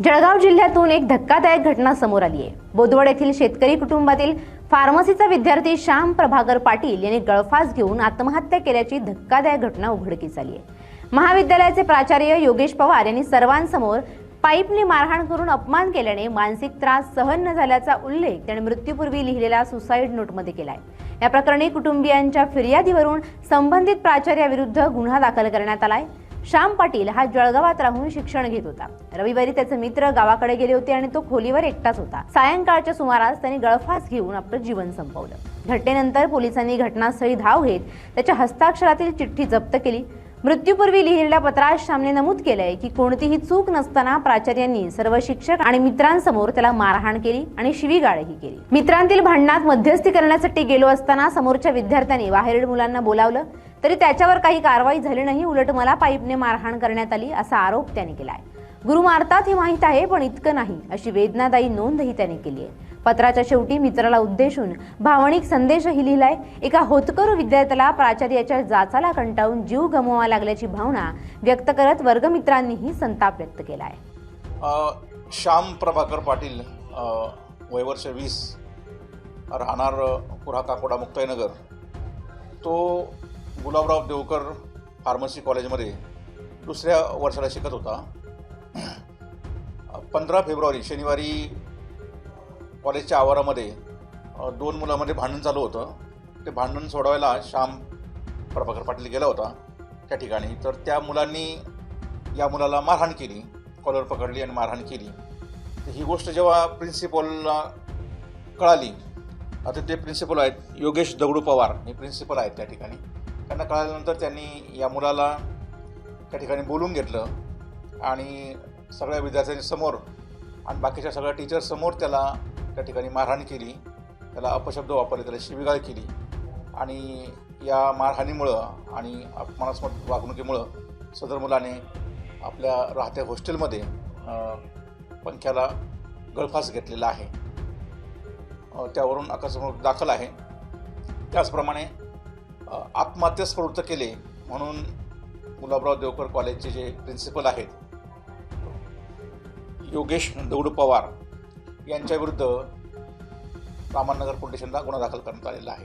जळगाव जिल्ह्यातून एक धक्कादायक घटना समोर आली आहे। बोदवड येथील शेतकरी कुटुंबातील फार्मसीचा विद्यार्थी श्याम प्रभाकर पाटील यांनी गळफास घेऊन आत्महत्या केल्याची धक्कादायक घटना उघडकीस आली आहे। महाविद्यालयाचे प्राचार्य योगेश पवार यांनी सर्वांसमोर पाईपने मारहाण करून अपमान केल्याने मानसिक त्रास सहन न झाल्याचा उल्लेख त्याने मृत्यूपूर्वी लिहिलेल्या सुसाईड नोटमध्ये केलाय। या प्रकरणी कुटुंबियांच्या फिर्यादीवरून संबंधित प्राचार्याविरुद्ध गुन्हा दाखल करण्यात आलाय। श्याम पाटील हा जळगावात राहून शिक्षण घेत होता। रविवारी त्याचे मित्र गावाकडे गेले होते आणि तो खोलीवर एकटाच होता। सायंकाळच्या सुमारास त्याने गळफास घेऊन आपलं जीवन संपवलं। घटनेनंतर पोलिसांनी घटनास्थळी धाव घेत त्याच्या हस्ताक्षरातील चिठ्ठी जप्त केली। मृत्यूपूर्वी लिहिलेल्या पत्रात श्यामने नमूद केलंय की कोणतीही चूक नसताना प्राचार्यांनी सर्व शिक्षक आणि मित्रांसमोर त्याला मारहाण केली आणि शिवीगाळही केली। मित्रांतील भांडणात मध्यस्थी करण्यासाठी गेलो असताना समोरच्या विद्यार्थ्यांनी बाहेरील मुलांना बोलावलं तरी त्याच्यावर काही कारवाई झाली नाही, उलट मला पाईपने मारहाण करण्यात आली असा आरोप त्याने केलाय। गुरु मारतात हे माहीत आहे पण इतकं नाही अशी वेदनादायी नोंदही त्याने केली आहे। पत्राच्या शेवटी मित्राला उद्देशून भावनिक संदेशही लिहिलाय। एका होतकरू विद्यार्थ्याला प्राचार्याच्या जाचाला कंटाळून जीव गमवावा लागल्याची भावना व्यक्त करत वर्गमित्रांनीही संताप व्यक्त केलाय। श्याम प्रभाकर पाटील वय वर्ष 20 राहणार पुरा काकोडा मुक्ताईनगर, तो गुलाबराव देवकर फार्मसी कॉलेजमध्ये दुसऱ्या वर्षाला शिकत होता। 15 फेब्रुवारी शनिवारी कॉलेजच्या आवारामध्ये दोन मुलांमध्ये भांडण चालू होतं। ते भांडण सोडवायला श्याम प्रभाकर पाटील गेला होता त्या ठिकाणी। तर त्या मुलांनी या मुलाला मारहाण केली, कॉलर पकडली आणि मारहाण केली। तर ही गोष्ट जेव्हा प्रिन्सिपलला कळाली, आता ते प्रिन्सिपल आहेत योगेश दगडू पवार, हे प्रिन्सिपल आहेत त्या ठिकाणी। त्यांना कळाल्यानंतर त्यांनी या मुलाला त्या ठिकाणी बोलून घेतलं आणि सगळ्या विद्यार्थ्यांसमोर आणि बाकीच्या सगळ्या टीचर्ससमोर त्याला त्या ठिकाणी मारहाण केली, त्याला अपशब्द वापरले, त्याला शिवीगाळ केली। आणि या मारहाणीमुळं आणि अपमानास्पद वागणुकीमुळं सदर मुलाने आपल्या राहत्या हॉस्टेलमध्ये पंख्याला गळफास घेतलेला आहे। त्यावरून अकस्मात दाखल आहे। त्याचप्रमाणे आत्महत्यास प्रवृत्त केले म्हणून गुलाबराव देवकर कॉलेजचे जे प्रिन्सिपल आहेत योगेश दगडू पवार यांच्याविरुद्ध रामनगर पोलीस स्टेशनला गुन्हा दाखल करण्यात आलेला आहे।